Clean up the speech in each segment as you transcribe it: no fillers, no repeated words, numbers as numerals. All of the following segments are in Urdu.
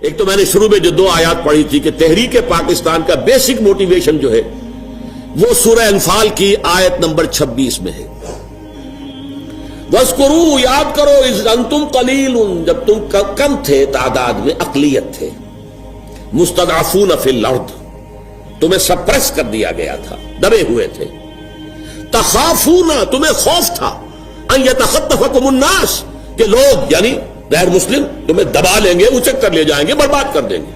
ایک تو میں نے شروع میں جو 2 آیات پڑھی تھی کہ تحریک پاکستان کا بیسک موٹیویشن جو ہے وہ سورہ انفال کی آیت نمبر 26 میں ہے. وَاذْكُرُوا، یاد کرو، اذ انتم قلیل، جب تم کم تھے تعداد میں، اقلیت تھے، مستضعفون فی الارض، تمہیں سپریس کر دیا گیا تھا، دبے ہوئے تھے. تخافون، تمہیں خوف تھا، ان یتخطفکم الناس، کہ لوگ یعنی غیر مسلم تمہیں دبا لیں گے، اچک کر لے جائیں گے، برباد کر دیں گے.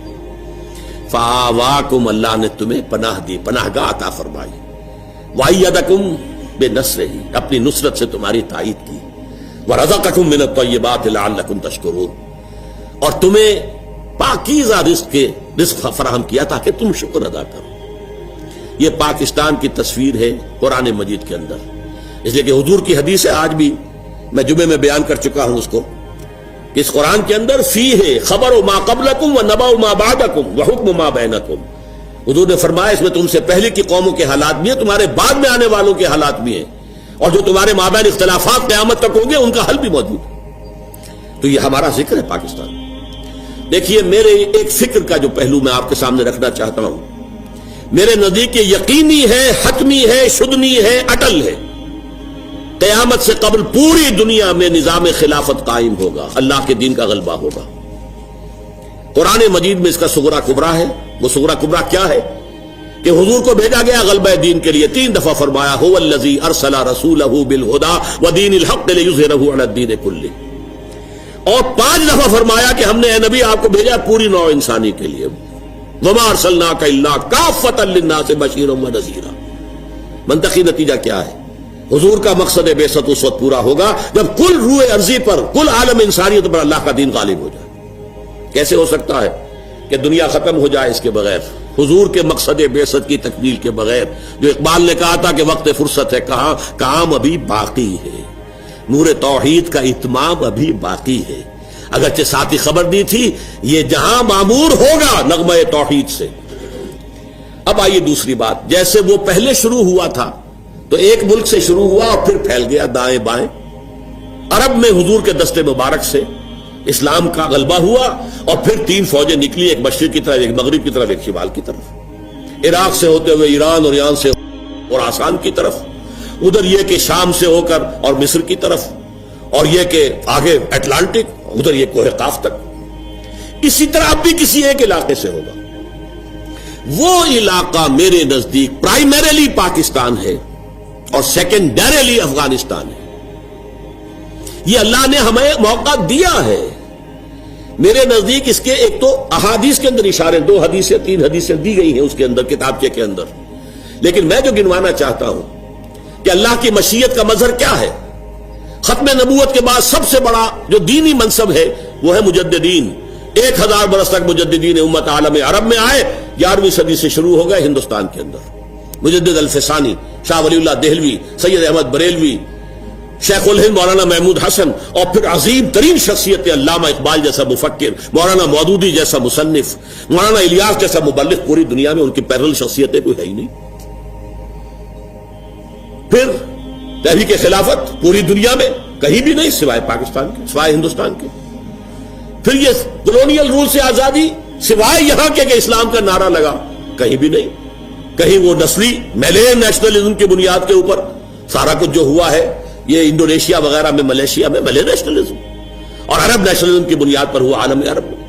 فآواکم، اللہ نے تمہیں پناہ دی، پناہ گاہ عطا فرمائی. وأیدکم بنصرہ، اپنی نصرت سے تمہاری تائید کی. ورزقکم من الطیبات لعلکم تشکرون، اور تمہیں پاکیزہ رزق فراہم کیا تاکہ تم شکر ادا کرو. یہ پاکستان کی تصویر ہے قرآن مجید کے اندر، اس لیے کہ حضور کی حدیث ہے، آج بھی میں جمعے میں بیان کر چکا ہوں اس کو، کہ اس قرآن کے اندر فی ہے خبر ما قبلکم و نبأ ما بعدکم و حکم ما بینکم. حضور نے فرمایا اس میں تم سے پہلے کی قوموں کے حالات بھی ہیں، تمہارے بعد میں آنے والوں کے حالات بھی ہیں، اور جو تمہارے مابین اختلافات قیامت تک ہوں گے ان کا حل بھی موجود ہے. تو یہ ہمارا ذکر ہے پاکستان. دیکھیے، میرے ایک فکر کا جو پہلو میں آپ کے سامنے رکھنا چاہتا ہوں، میرے نزدیک یہ یقینی ہے، حتمی ہے، شدنی ہے، اٹل ہے، قیامت سے قبل پوری دنیا میں نظام خلافت قائم ہوگا، اللہ کے دین کا غلبہ ہوگا. قرآن مجید میں اس کا صغرا کبرا ہے. وہ صغرا کبرا کیا ہے؟ کہ حضور کو بھیجا گیا غلبہ دین کے لیے، 3 دفعہ فرمایا هو الذی ارسل رسولہ بالہدی ودین الحق لیظہرہ علی الدین کلہ، اور 5 دفعہ فرمایا کہ ہم نے اے نبی آپ کو بھیجا پوری نوع انسانی کے لیے، وما ارسلناک الا کافۃ للناس بشیرا ونذیرا. منطقی نتیجہ کیا ہے؟ حضور کا مقصد بعثت اس وقت پورا ہوگا جب کل روح ارضی پر، کل عالم انسانیت پر اللہ کا دین غالب ہو جائے. کیسے ہو سکتا ہے کہ دنیا ختم ہو جائے اس کے بغیر، حضور کے مقصد بعثت کی تکمیل کے بغیر؟ جو اقبال نے کہا تھا کہ وقت فرصت ہے، کہاں کام ابھی باقی ہے، نور توحید کا اتمام ابھی باقی ہے. اگرچہ ساتھ ہی خبر دی تھی یہ جہاں معمور ہوگا نغمہ توحید سے. اب آئیے دوسری بات، جیسے وہ پہلے شروع ہوا تھا تو ایک ملک سے شروع ہوا اور پھر پھیل گیا دائیں بائیں. عرب میں حضور کے دستے مبارک سے اسلام کا غلبہ ہوا، اور پھر 3 فوجیں نکلی، ایک مشرق کی طرف، ایک مغرب کی طرف، ایک شمال کی طرف. عراق سے ہوتے ہوئے ایران، اور ایران سے اور آسان کی طرف، ادھر یہ کہ شام سے ہو کر اور مصر کی طرف، اور یہ کہ آگے اٹلانٹک، ادھر یہ کوہ قاف تک. اسی طرح اب بھی کسی ایک علاقے سے ہوگا. وہ علاقہ میرے نزدیک پرائمریلی پاکستان ہے اور سیکنڈریلی افغانستان ہے. یہ اللہ نے ہمیں موقع دیا ہے. میرے نزدیک اس کے ایک تو احادیث کے اندر اشارے، 2 حدیثیں 3 حدیثیں دی گئی ہیں اس کے اندر، کتابچے کے اندر، لیکن میں جو گنوانا چاہتا ہوں کہ اللہ کی مشیت کا مظہر کیا ہے. ختم نبوت کے بعد سب سے بڑا جو دینی منصب ہے وہ ہے مجددین. 1000 برس تک مجددین امت عالم عرب میں آئے، 11ویں صدی سے شروع ہو گئے ہندوستان کے اندر. مجدد الفسانی، شاہ ولی اللہ دہلوی، سید احمد بریلوی، شیخ الہند مولانا محمود حسن، اور پھر عظیم ترین شخصیت علامہ اقبال جیسا مفکر، مولانا مودودی جیسا مصنف، مولانا الیاس جیسا مبلغ. پوری دنیا میں ان کی پیرل شخصیتیں کوئی ہے ہی نہیں. پھر تحریک خلافت پوری دنیا میں کہیں بھی نہیں سوائے پاکستان کے، سوائے ہندوستان کے. پھر یہ کولونیل رول سے آزادی سوائے یہاں کے کہ اسلام کا نعرہ لگا، کہیں بھی نہیں. کہیں وہ نسلی میلین نیشنلزم کی بنیاد کے اوپر سارا کچھ جو ہوا ہے، یہ انڈونیشیا وغیرہ میں، ملیشیا میں ملے نیشنلزم، اور عرب نیشنلزم کی بنیاد پر ہوا عالم عرب میں.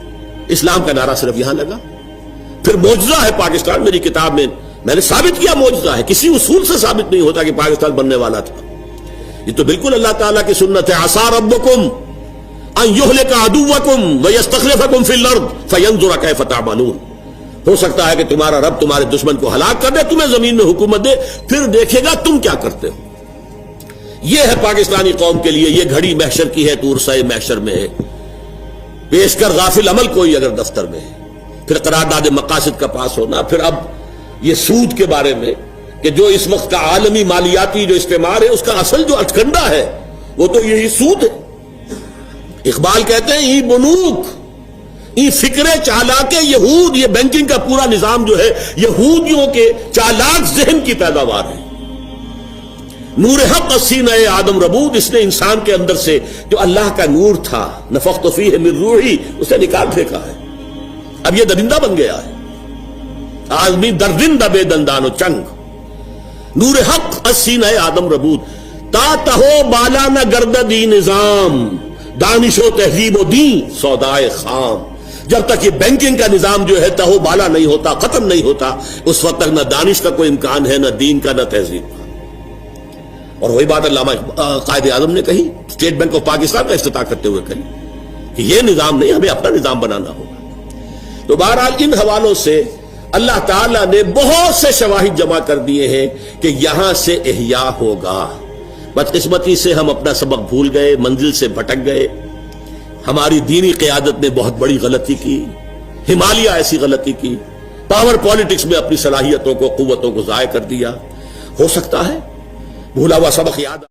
اسلام کا نعرہ صرف یہاں لگا. پھر معجزہ ہے پاکستان. میری کتاب میں نے ثابت کیا معجزہ ہے، کسی اصول سے ثابت نہیں ہوتا کہ پاکستان بننے والا تھا. یہ تو بالکل اللہ تعالیٰ کی سنت ہے. عسى ربكم ان يهلك عدوكم ويستخلفكم في الارض فينظر كيف تعملون. ہو سکتا ہے کہ تمہارا رب تمہارے دشمن کو ہلاک کر دے، تمہیں زمین میں حکومت دے، پھر دیکھے گا تم کیا کرتے ہو. یہ ہے پاکستانی قوم کے لیے. یہ گھڑی محشر کی ہے، تورسائے محشر میں ہے. پیش کر غافل عمل کوئی اگر دفتر میں ہے. پھر قرارداد مقاصد کا پاس ہونا. پھر اب یہ سود کے بارے میں کہ جو اس وقت کا عالمی مالیاتی جو استعمار ہے، اس کا اصل جو اٹکنڈا ہے وہ تو یہی سود ہے. اقبال کہتے ہیں ای بنوک، ای فکر چالاک یہود. یہ بینکنگ کا پورا نظام جو ہے یہودیوں کے چالاک ذہن کی پیداوار ہے. نور حق سینہ آدم ربود، اس نے انسان کے اندر سے جو اللہ کا نور تھا، نفخت فیہ من روحی، اسے نکال پھینکا ہے. اب یہ درندہ بن گیا ہے، آدمی درندہ بے دندان و چنگ، نور حق السینہ آدم ربود، تا تہو بالا نہ گرددی نظام، دانش و تہذیب و دین سودائے خام۔ جب تک یہ بینکنگ کا نظام جو ہے تہو بالا نہیں ہوتا، ختم نہیں ہوتا، اس وقت تک نہ دانش کا کوئی امکان ہے، نہ دین کا، نہ تہذیب کا۔ اور وہی بات علامہ قائد اعظم نے کہی، اسٹیٹ بینک آف پاکستان کا افتتاح کرتے ہوئے کہی کہ یہ نظام نہیں، ہمیں اپنا نظام بنانا ہوگا۔ تو بہرحال ان حوالوں سے اللہ تعالیٰ نے بہت سے شواہد جمع کر دیے ہیں کہ یہاں سے احیاء ہوگا۔ بدقسمتی سے ہم اپنا سبق بھول گئے، منزل سے بھٹک گئے، ہماری دینی قیادت نے بہت بڑی غلطی کی، ہمالیہ ایسی غلطی کی، پاور پالیٹکس میں اپنی صلاحیتوں کو، قوتوں کو ضائع کر دیا۔ ہو سکتا ہے بھولا ہوا سبق یاد